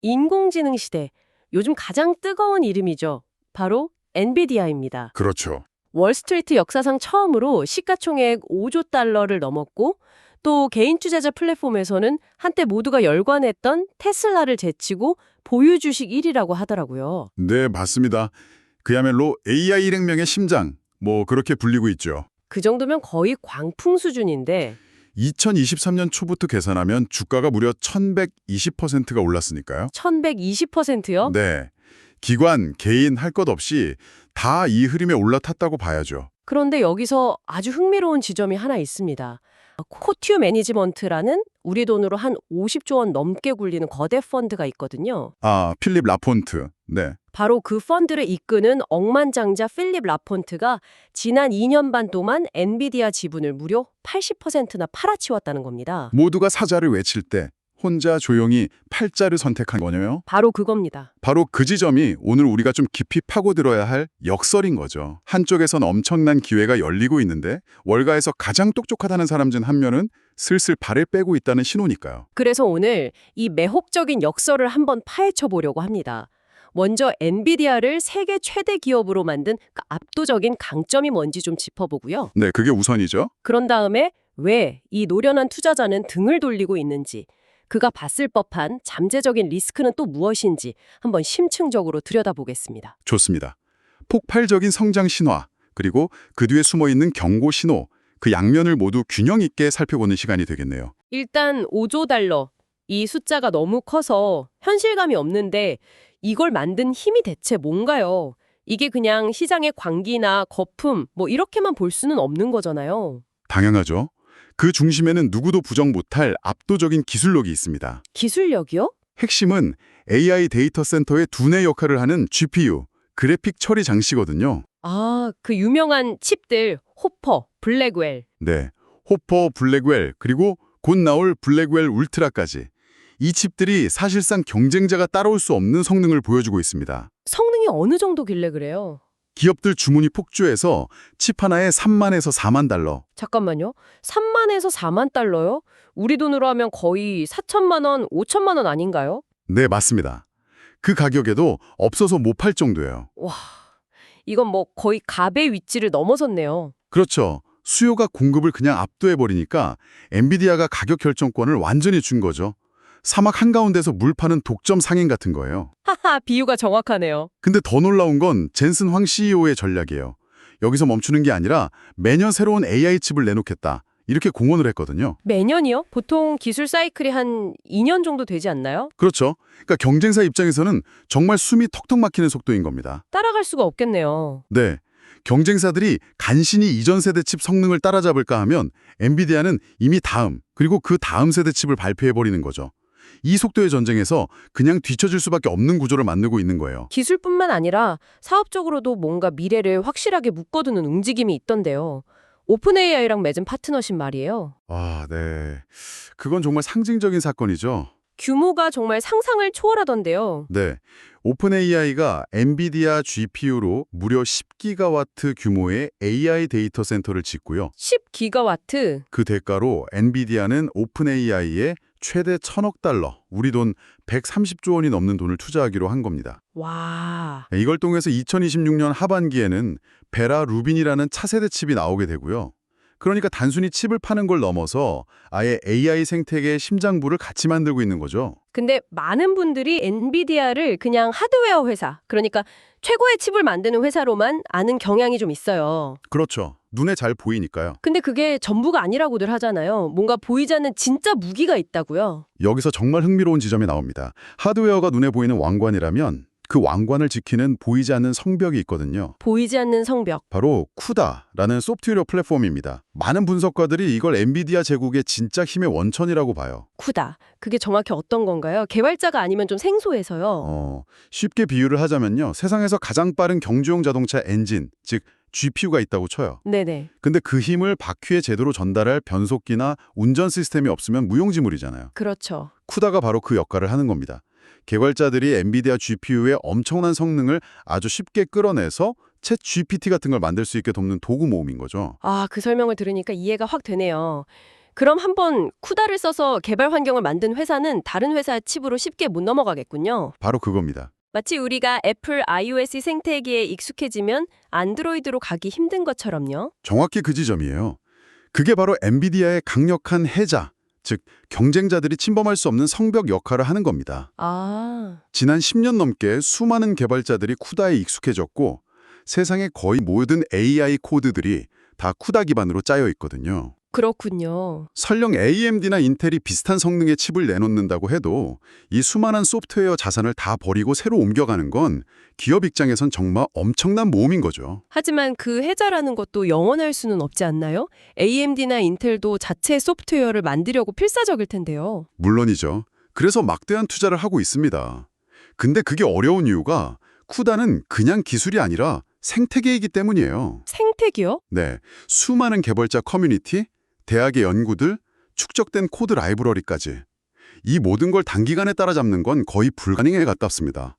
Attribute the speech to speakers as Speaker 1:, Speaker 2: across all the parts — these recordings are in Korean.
Speaker 1: 인공지능 시대, 요즘 가장 뜨거운 이름이죠. 바로 엔비디아입니다.
Speaker 2: 그렇죠.
Speaker 1: 월스트리트 역사상 처음으로 시가총액 5조 달러를 넘었고 또 개인 투자자 플랫폼에서는 한때 모두가 열광했던 테슬라를 제치고 보유 주식 1위라고 하더라고요.
Speaker 2: 네, 맞습니다. 그야말로 AI 일혁명의 심장, 그렇게 불리고 있죠.
Speaker 1: 그 정도면 거의 광풍 수준인데
Speaker 2: 2023년 초부터 계산하면 주가가 무려 1120%가 올랐으니까요.
Speaker 1: 1120%요?
Speaker 2: 네. 기관, 개인 할 것 없이 다 이 흐름에 올라탔다고 봐야죠.
Speaker 1: 그런데 여기서 아주 흥미로운 지점이 하나 있습니다. 코튜 매니지먼트라는 우리 돈으로 한 50조 원 넘게 굴리는 거대 펀드가 있거든요.
Speaker 2: 아, 필립 라폰트. 네.
Speaker 1: 바로 그 펀드를 이끄는 억만장자 필립 라폰트가 지난 2년 반 동안 엔비디아 지분을 무려 80%나 팔아치웠다는 겁니다.
Speaker 2: 모두가 사자를 외칠 때 혼자 조용히 팔자를 선택한 거네요.
Speaker 1: 바로 그겁니다.
Speaker 2: 바로 그 지점이 오늘 우리가 좀 깊이 파고들어야 할 역설인 거죠. 한쪽에선 엄청난 기회가 열리고 있는데 월가에서 가장 똑똑하다는 사람 중 한 명은 슬슬 발을 빼고 있다는 신호니까요.
Speaker 1: 그래서 오늘 이 매혹적인 역설을 한번 파헤쳐 보려고 합니다. 먼저 엔비디아를 세계 최대 기업으로 만든 그 압도적인 강점이 뭔지 좀 짚어보고요.
Speaker 2: 네, 그게 우선이죠.
Speaker 1: 그런 다음에 왜 이 노련한 투자자는 등을 돌리고 있는지, 그가 봤을 법한 잠재적인 리스크는 또 무엇인지 한번 심층적으로 들여다보겠습니다.
Speaker 2: 좋습니다. 폭발적인 성장 신화, 그리고 그 뒤에 숨어있는 경고 신호, 그 양면을 모두 균형 있게 살펴보는 시간이 되겠네요.
Speaker 1: 일단 5조 달러, 이 숫자가 너무 커서 현실감이 없는데 이걸 만든 힘이 대체 뭔가요? 이게 그냥 시장의 광기나 거품 이렇게만 볼 수는 없는 거잖아요.
Speaker 2: 당연하죠. 그 중심에는 누구도 부정 못할 압도적인 기술력이 있습니다.
Speaker 1: 기술력이요?
Speaker 2: 핵심은 AI 데이터 센터의 두뇌 역할을 하는 GPU, 그래픽 처리 장치거든요.
Speaker 1: 아, 그 유명한 칩들 호퍼, 블랙웰.
Speaker 2: 네, 호퍼, 블랙웰, 그리고 곧 나올 블랙웰 울트라까지. 이 칩들이 사실상 경쟁자가 따라올 수 없는 성능을 보여주고 있습니다.
Speaker 1: 성능이 어느 정도길래 그래요?
Speaker 2: 기업들 주문이 폭주해서 칩 하나에 3만에서 4만 달러.
Speaker 1: 잠깐만요. 3만에서 4만 달러요? 우리 돈으로 하면 거의 4천만 원, 5천만 원 아닌가요?
Speaker 2: 네, 맞습니다. 그 가격에도 없어서 못 팔 정도예요.
Speaker 1: 와, 이건 거의 갑의 위치를 넘어섰네요.
Speaker 2: 그렇죠. 수요가 공급을 그냥 압도해버리니까 엔비디아가 가격 결정권을 완전히 준 거죠. 사막 한가운데서 물 파는 독점 상인 같은 거예요.
Speaker 1: 하하, 비유가 정확하네요.
Speaker 2: 근데 더 놀라운 건 젠슨 황 CEO의 전략이에요. 여기서 멈추는 게 아니라 매년 새로운 AI 칩을 내놓겠다. 이렇게 공언을 했거든요.
Speaker 1: 매년이요? 보통 기술 사이클이 한 2년 정도 되지 않나요?
Speaker 2: 그렇죠. 그러니까 경쟁사 입장에서는 정말 숨이 턱턱 막히는 속도인 겁니다.
Speaker 1: 따라갈 수가 없겠네요.
Speaker 2: 네. 경쟁사들이 간신히 이전 세대 칩 성능을 따라잡을까 하면 엔비디아는 이미 다음, 그리고 그 다음 세대 칩을 발표해버리는 거죠. 이 속도의 전쟁에서 그냥 뒤처질 수밖에 없는 구조를 만들고 있는 거예요.
Speaker 1: 기술뿐만 아니라 사업적으로도 뭔가 미래를 확실하게 묶어두는 움직임이 있던데요. 오픈 AI랑 맺은 파트너십 말이에요.
Speaker 2: 아, 네. 그건 정말 상징적인 사건이죠.
Speaker 1: 규모가 정말 상상을 초월하던데요.
Speaker 2: 네. 오픈 AI가 엔비디아 GPU로 무려 10기가와트 규모의 AI 데이터 센터를 짓고요.
Speaker 1: 10기가와트.
Speaker 2: 그 대가로 엔비디아는 오픈 AI에 최대 1,000억 달러, 우리 돈 130조 원이 넘는 돈을 투자하기로 한 겁니다.
Speaker 1: 와.
Speaker 2: 이걸 통해서 2026년 하반기에는 베라 루빈이라는 차세대 칩이 나오게 되고요. 그러니까 단순히 칩을 파는 걸 넘어서 아예 AI 생태계의 심장부를 같이 만들고 있는 거죠.
Speaker 1: 근데 많은 분들이 엔비디아를 그냥 하드웨어 회사, 그러니까 최고의 칩을 만드는 회사로만 아는 경향이 좀 있어요.
Speaker 2: 그렇죠. 눈에 잘 보이니까요.
Speaker 1: 근데 그게 전부가 아니라고들 하잖아요. 뭔가 보이지 않는 진짜 무기가 있다고요.
Speaker 2: 여기서 정말 흥미로운 지점이 나옵니다. 하드웨어가 눈에 보이는 왕관이라면 그 왕관을 지키는 보이지 않는 성벽이 있거든요.
Speaker 1: 보이지 않는 성벽.
Speaker 2: 바로 쿠다라는 소프트웨어 플랫폼입니다. 많은 분석가들이 이걸 엔비디아 제국의 진짜 힘의 원천이라고 봐요.
Speaker 1: 쿠다. 그게 정확히 어떤 건가요? 개발자가 아니면 좀 생소해서요.
Speaker 2: 쉽게 비유를 하자면요. 세상에서 가장 빠른 경주용 자동차 엔진, 즉 GPU가 있다고 쳐요.
Speaker 1: 네네.
Speaker 2: 근데 그 힘을 바퀴에 제대로 전달할 변속기나 운전 시스템이 없으면 무용지물이잖아요.
Speaker 1: 그렇죠.
Speaker 2: 쿠다가 바로 그 역할을 하는 겁니다. 개발자들이 엔비디아 GPU의 엄청난 성능을 아주 쉽게 끌어내서 챗 GPT 같은 걸 만들 수 있게 돕는 도구 모음인 거죠.
Speaker 1: 아, 그 설명을 들으니까 이해가 확 되네요. 그럼 한번 쿠다를 써서 개발 환경을 만든 회사는 다른 회사 칩으로 쉽게 못 넘어가겠군요.
Speaker 2: 바로 그겁니다.
Speaker 1: 마치 우리가 애플 iOS 생태계에 익숙해지면 안드로이드로 가기 힘든 것처럼요.
Speaker 2: 정확히 그 지점이에요. 그게 바로 엔비디아의 강력한 해자, 즉 경쟁자들이 침범할 수 없는 성벽 역할을 하는 겁니다.
Speaker 1: 아,
Speaker 2: 지난 10년 넘게 수많은 개발자들이 쿠다에 익숙해졌고 세상의 거의 모든 AI 코드들이 다 쿠다 기반으로 짜여 있거든요.
Speaker 1: 그렇군요.
Speaker 2: 설령 AMD나 인텔이 비슷한 성능의 칩을 내놓는다고 해도 이 수많은 소프트웨어 자산을 다 버리고 새로 옮겨가는 건 기업 입장에선 정말 엄청난 모험인 거죠.
Speaker 1: 하지만 그 해자라는 것도 영원할 수는 없지 않나요? AMD나 인텔도 자체 소프트웨어를 만들려고 필사적일 텐데요.
Speaker 2: 물론이죠. 그래서 막대한 투자를 하고 있습니다. 근데 그게 어려운 이유가 쿠다는 그냥 기술이 아니라 생태계이기 때문이에요.
Speaker 1: 생태계요?
Speaker 2: 네, 수많은 개발자 커뮤니티, 대학의 연구들, 축적된 코드 라이브러리까지 이 모든 걸 단기간에 따라잡는 건 거의 불가능에 가깝습니다.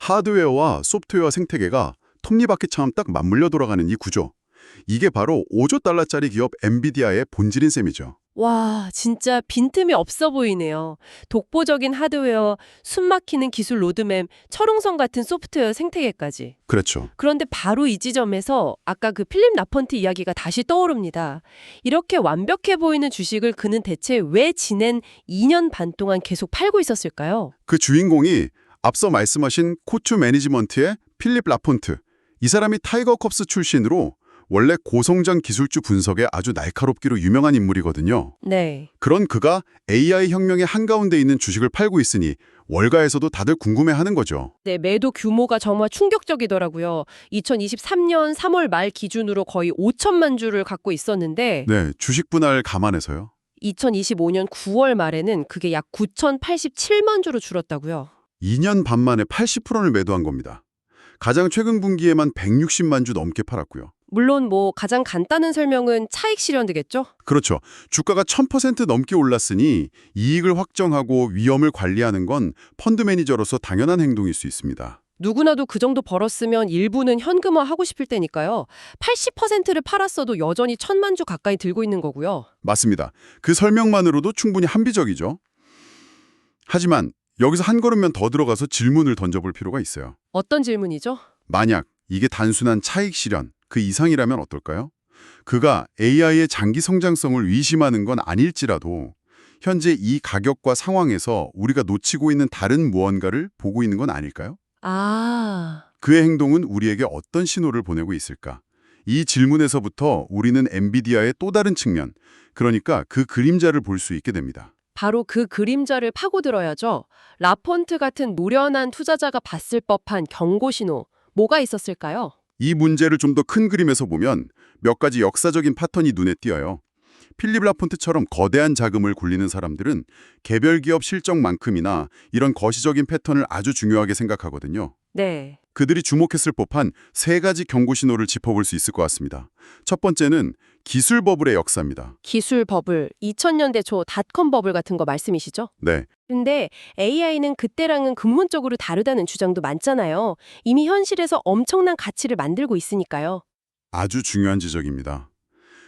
Speaker 2: 하드웨어와 소프트웨어 생태계가 톱니바퀴처럼 딱 맞물려 돌아가는 이 구조. 이게 바로 5조 달러짜리 기업 엔비디아의 본질인 셈이죠.
Speaker 1: 와, 진짜 빈틈이 없어 보이네요. 독보적인 하드웨어, 숨막히는 기술 로드맵, 철옹성 같은 소프트웨어 생태계까지.
Speaker 2: 그렇죠.
Speaker 1: 그런데 바로 이 지점에서 아까 그 필립 라폰트 이야기가 다시 떠오릅니다. 이렇게 완벽해 보이는 주식을 그는 대체 왜 지낸 2년 반 동안 계속 팔고 있었을까요?
Speaker 2: 그 주인공이 앞서 말씀하신 코투 매니지먼트의 필립 라폰트. 이 사람이 타이거 컵스 출신으로 원래 고성장 기술주 분석에 아주 날카롭기로 유명한 인물이거든요.
Speaker 1: 네.
Speaker 2: 그런 그가 AI 혁명의 한가운데 있는 주식을 팔고 있으니 월가에서도 다들 궁금해하는 거죠.
Speaker 1: 네, 매도 규모가 정말 충격적이더라고요. 2023년 3월 말 기준으로 거의 5천만 주를 갖고 있었는데
Speaker 2: 네, 주식 분할 감안해서요.
Speaker 1: 2025년 9월 말에는 그게 약 9,087만 주로 줄었다고요.
Speaker 2: 2년 반 만에 80%를 매도한 겁니다. 가장 최근 분기에만 160만 주 넘게 팔았고요.
Speaker 1: 물론 뭐 가장 간단한 설명은 차익 실현되겠죠?
Speaker 2: 그렇죠. 주가가 1000% 넘게 올랐으니 이익을 확정하고 위험을 관리하는 건 펀드 매니저로서 당연한 행동일 수 있습니다.
Speaker 1: 누구나도 그 정도 벌었으면 일부는 현금화하고 싶을 때니까요. 80%를 팔았어도 여전히 1,000만 주 가까이 들고 있는 거고요.
Speaker 2: 맞습니다. 그 설명만으로도 충분히 합리적이죠. 하지만 여기서 한 걸음만 더 들어가서 질문을 던져볼 필요가 있어요.
Speaker 1: 어떤 질문이죠?
Speaker 2: 만약 이게 단순한 차익 실현, 그 이상이라면 어떨까요? 그가 AI의 장기 성장성을 위심하는 건 아닐지라도 현재 이 가격과 상황에서 우리가 놓치고 있는 다른 무언가를 보고 있는 건 아닐까요?
Speaker 1: 아,
Speaker 2: 그의 행동은 우리에게 어떤 신호를 보내고 있을까? 이 질문에서부터 우리는 엔비디아의 또 다른 측면, 그러니까 그 그림자를 볼 수 있게 됩니다.
Speaker 1: 바로 그 그림자를 파고들어야죠. 라폰트 같은 노련한 투자자가 봤을 법한 경고 신호, 뭐가 있었을까요?
Speaker 2: 이 문제를 좀 더 큰 그림에서 보면 몇 가지 역사적인 패턴이 눈에 띄어요. 필립 라폰트처럼 거대한 자금을 굴리는 사람들은 개별 기업 실적만큼이나 이런 거시적인 패턴을 아주 중요하게 생각하거든요.
Speaker 1: 네.
Speaker 2: 그들이 주목했을 법한 3가지 경고 신호를 짚어볼 수 있을 것 같습니다. 첫 번째는 기술 버블의 역사입니다.
Speaker 1: 기술 버블, 2000년대 초 닷컴 버블 같은 거 말씀이시죠?
Speaker 2: 네,
Speaker 1: 근데 AI는 그때랑은 근본적으로 다르다는 주장도 많잖아요. 이미 현실에서 엄청난 가치를 만들고 있으니까요.
Speaker 2: 아주 중요한 지적입니다.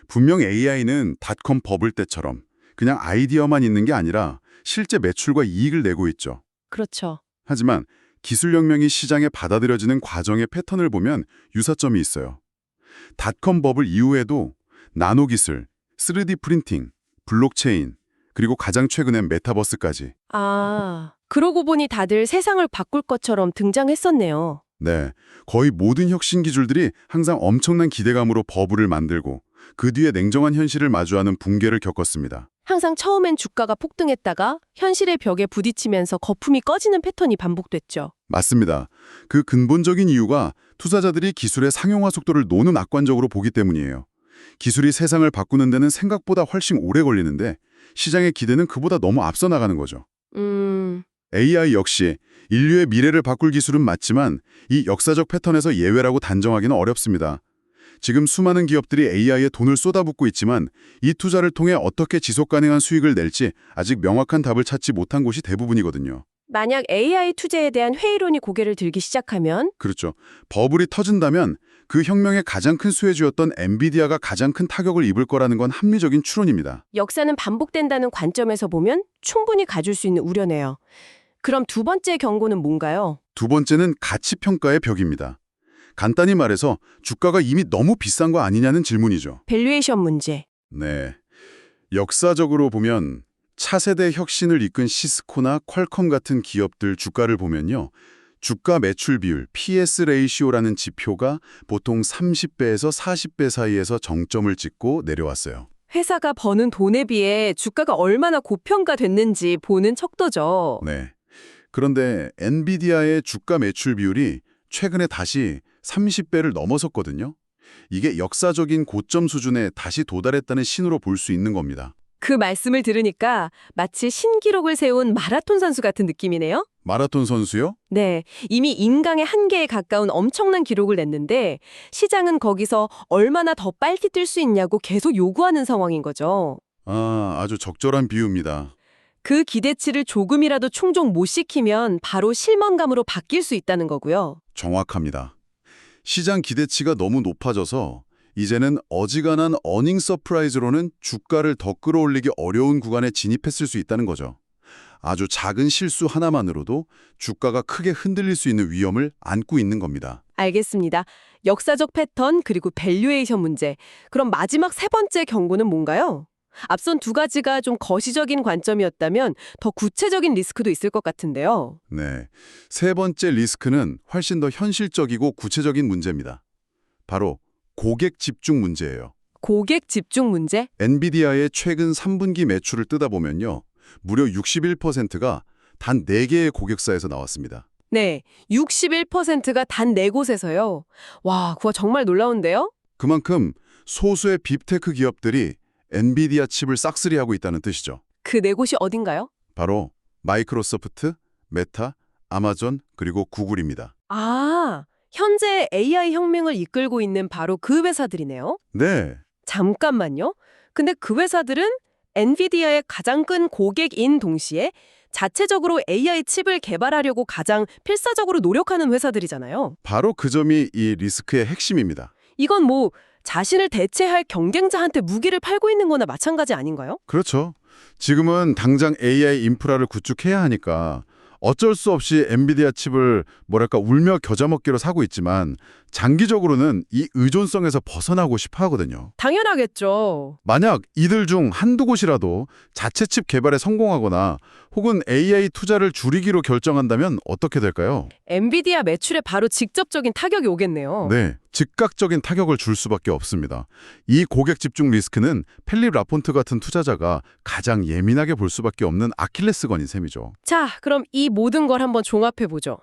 Speaker 2: 분명 AI는 닷컴 버블 때처럼 그냥 아이디어만 있는 게 아니라 실제 매출과 이익을 내고 있죠.
Speaker 1: 그렇죠.
Speaker 2: 하지만 기술혁명이 시장에 받아들여지는 과정의 패턴을 보면 유사점이 있어요. 닷컴 버블 이후에도 나노기술, 3D 프린팅, 블록체인, 그리고 가장 최근엔 메타버스까지.
Speaker 1: 아, 그러고 보니 다들 세상을 바꿀 것처럼 등장했었네요.
Speaker 2: 네, 거의 모든 혁신 기술들이 항상 엄청난 기대감으로 버블을 만들고 그 뒤에 냉정한 현실을 마주하는 붕괴를 겪었습니다.
Speaker 1: 항상 처음엔 주가가 폭등했다가 현실의 벽에 부딪히면서 거품이 꺼지는 패턴이 반복됐죠.
Speaker 2: 맞습니다. 그 근본적인 이유가 투자자들이 기술의 상용화 속도를 노는 낙관적으로 보기 때문이에요. 기술이 세상을 바꾸는 데는 생각보다 훨씬 오래 걸리는데 시장의 기대는 그보다 너무 앞서 나가는 거죠. AI 역시 인류의 미래를 바꿀 기술은 맞지만 이 역사적 패턴에서 예외라고 단정하기는 어렵습니다. 지금 수많은 기업들이 AI에 돈을 쏟아붓고 있지만 이 투자를 통해 어떻게 지속 가능한 수익을 낼지 아직 명확한 답을 찾지 못한 곳이 대부분이거든요.
Speaker 1: 만약 AI 투자에 대한 회의론이 고개를 들기 시작하면
Speaker 2: 그렇죠. 버블이 터진다면 그 혁명의 가장 큰 수혜주였던 엔비디아가 가장 큰 타격을 입을 거라는 건 합리적인 추론입니다.
Speaker 1: 역사는 반복된다는 관점에서 보면 충분히 가질 수 있는 우려네요. 그럼 두 번째 경고는 뭔가요?
Speaker 2: 두 번째는 가치평가의 벽입니다. 간단히 말해서 주가가 이미 너무 비싼 거 아니냐는 질문이죠.
Speaker 1: 밸류에이션 문제.
Speaker 2: 네. 역사적으로 보면 차세대 혁신을 이끈 시스코나 퀄컴 같은 기업들 주가를 보면요. 주가 매출 비율, PS 레이시오라는 지표가 보통 30배에서 40배 사이에서 정점을 찍고 내려왔어요.
Speaker 1: 회사가 버는 돈에 비해 주가가 얼마나 고평가됐는지 보는 척도죠.
Speaker 2: 네. 그런데 엔비디아의 주가 매출 비율이 최근에 다시 30배를 넘어섰거든요. 이게 역사적인 고점 수준에 다시 도달했다는 신호로 볼 수 있는 겁니다.
Speaker 1: 그 말씀을 들으니까 마치 신기록을 세운 마라톤 선수 같은 느낌이네요.
Speaker 2: 마라톤 선수요?
Speaker 1: 네, 이미 인강의 한계에 가까운 엄청난 기록을 냈는데 시장은 거기서 얼마나 더 빨리 뛸 수 있냐고 계속 요구하는 상황인 거죠.
Speaker 2: 아주 적절한 비유입니다.
Speaker 1: 그 기대치를 조금이라도 충족 못 시키면 바로 실망감으로 바뀔 수 있다는 거고요.
Speaker 2: 정확합니다. 시장 기대치가 너무 높아져서 이제는 어지간한 어닝 서프라이즈로는 주가를 더 끌어올리기 어려운 구간에 진입했을 수 있다는 거죠. 아주 작은 실수 하나만으로도 주가가 크게 흔들릴 수 있는 위험을 안고 있는 겁니다.
Speaker 1: 알겠습니다. 역사적 패턴 그리고 밸류에이션 문제. 그럼 마지막 세 번째 경고는 뭔가요? 앞선 두 가지가 좀 거시적인 관점이었다면 더 구체적인 리스크도 있을 것 같은데요.
Speaker 2: 네. 세 번째 리스크는 훨씬 더 현실적이고 구체적인 문제입니다. 바로 고객 집중 문제예요.
Speaker 1: 고객 집중 문제?
Speaker 2: 엔비디아의 최근 3분기 매출을 뜯어보면요. 무려 61%가 단 4개의 고객사에서 나왔습니다.
Speaker 1: 네, 61%가 단 4곳에서요. 와, 그거 정말 놀라운데요?
Speaker 2: 그만큼 소수의 빅테크 기업들이 엔비디아 칩을 싹쓸이하고 있다는 뜻이죠.
Speaker 1: 그 4곳이 어딘가요?
Speaker 2: 바로 마이크로소프트, 메타, 아마존, 그리고 구글입니다.
Speaker 1: 아, 현재 AI 혁명을 이끌고 있는 바로 그 회사들이네요.
Speaker 2: 네,
Speaker 1: 잠깐만요. 근데 그 회사들은 엔비디아의 가장 큰 고객인 동시에 자체적으로 AI 칩을 개발하려고 가장 필사적으로 노력하는 회사들이잖아요.
Speaker 2: 바로 그 점이 이 리스크의 핵심입니다.
Speaker 1: 이건 뭐 자신을 대체할 경쟁자한테 무기를 팔고 있는 거나 마찬가지 아닌가요?
Speaker 2: 그렇죠. 지금은 당장 AI 인프라를 구축해야 하니까 어쩔 수 없이 엔비디아 칩을 울며 겨자 먹기로 사고 있지만 장기적으로는 이 의존성에서 벗어나고 싶어 하거든요.
Speaker 1: 당연하겠죠.
Speaker 2: 만약 이들 중 한두 곳이라도 자체 칩 개발에 성공하거나 혹은 AI 투자를 줄이기로 결정한다면 어떻게 될까요?
Speaker 1: 엔비디아 매출에 바로 직접적인 타격이 오겠네요.
Speaker 2: 네, 즉각적인 타격을 줄 수밖에 없습니다. 이 고객 집중 리스크는 펠립 라폰트 같은 투자자가 가장 예민하게 볼 수밖에 없는 아킬레스건인 셈이죠.
Speaker 1: 자, 그럼 이 모든 걸 한번 종합해보죠.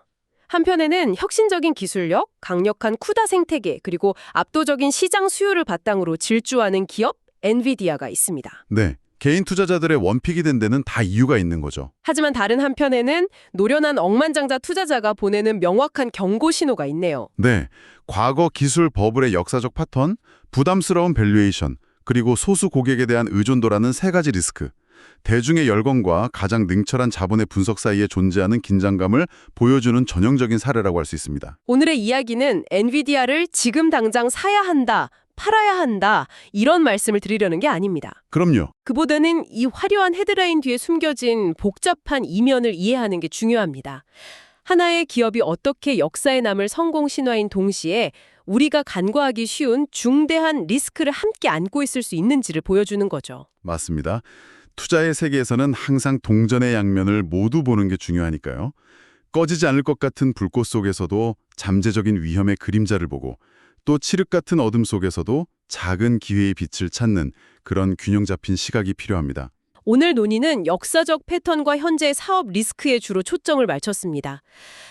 Speaker 1: 한편에는 혁신적인 기술력, 강력한 쿠다 생태계, 그리고 압도적인 시장 수요를 바탕으로 질주하는 기업 엔비디아가 있습니다.
Speaker 2: 네, 개인 투자자들의 원픽이 된 데는 다 이유가 있는 거죠.
Speaker 1: 하지만 다른 한편에는 노련한 억만장자 투자자가 보내는 명확한 경고 신호가 있네요.
Speaker 2: 네, 과거 기술 버블의 역사적 패턴, 부담스러운 밸류에이션, 그리고 소수 고객에 대한 의존도라는 세 가지 리스크. 대중의 열광과 가장 능철한 자본의 분석 사이에 존재하는 긴장감을 보여주는 전형적인 사례라고 할 수 있습니다.
Speaker 1: 오늘의 이야기는 엔비디아를 지금 당장 사야 한다, 팔아야 한다, 이런 말씀을 드리려는 게 아닙니다.
Speaker 2: 그럼요.
Speaker 1: 그보다는 이 화려한 헤드라인 뒤에 숨겨진 복잡한 이면을 이해하는 게 중요합니다. 하나의 기업이 어떻게 역사에 남을 성공 신화인 동시에 우리가 간과하기 쉬운 중대한 리스크를 함께 안고 있을 수 있는지를 보여주는 거죠.
Speaker 2: 맞습니다. 투자의 세계에서는 항상 동전의 양면을 모두 보는 게 중요하니까요. 꺼지지 않을 것 같은 불꽃 속에서도 잠재적인 위험의 그림자를 보고 또 칠흑 같은 어둠 속에서도 작은 기회의 빛을 찾는 그런 균형 잡힌 시각이 필요합니다.
Speaker 1: 오늘 논의는 역사적 패턴과 현재의 사업 리스크에 주로 초점을 맞췄습니다.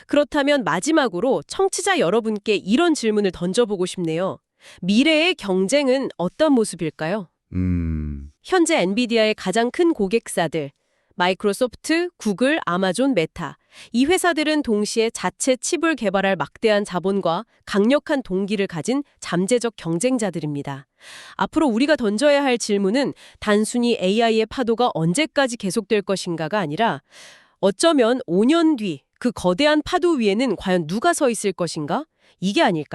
Speaker 1: 그렇다면 마지막으로 청취자 여러분께 이런 질문을 던져보고 싶네요. 미래의 경쟁은 어떤 모습일까요? 현재 엔비디아의 가장 큰 고객사들, 마이크로소프트, 구글, 아마존, 메타. 이 회사들은 동시에 자체 칩을 개발할 막대한 자본과 강력한 동기를 가진 잠재적 경쟁자들입니다. 앞으로 우리가 던져야 할 질문은 단순히 AI의 파도가 언제까지 계속될 것인가가 아니라 어쩌면 5년 뒤 그 거대한 파도 위에는 과연 누가 서 있을 것인가? 이게 아닐까요?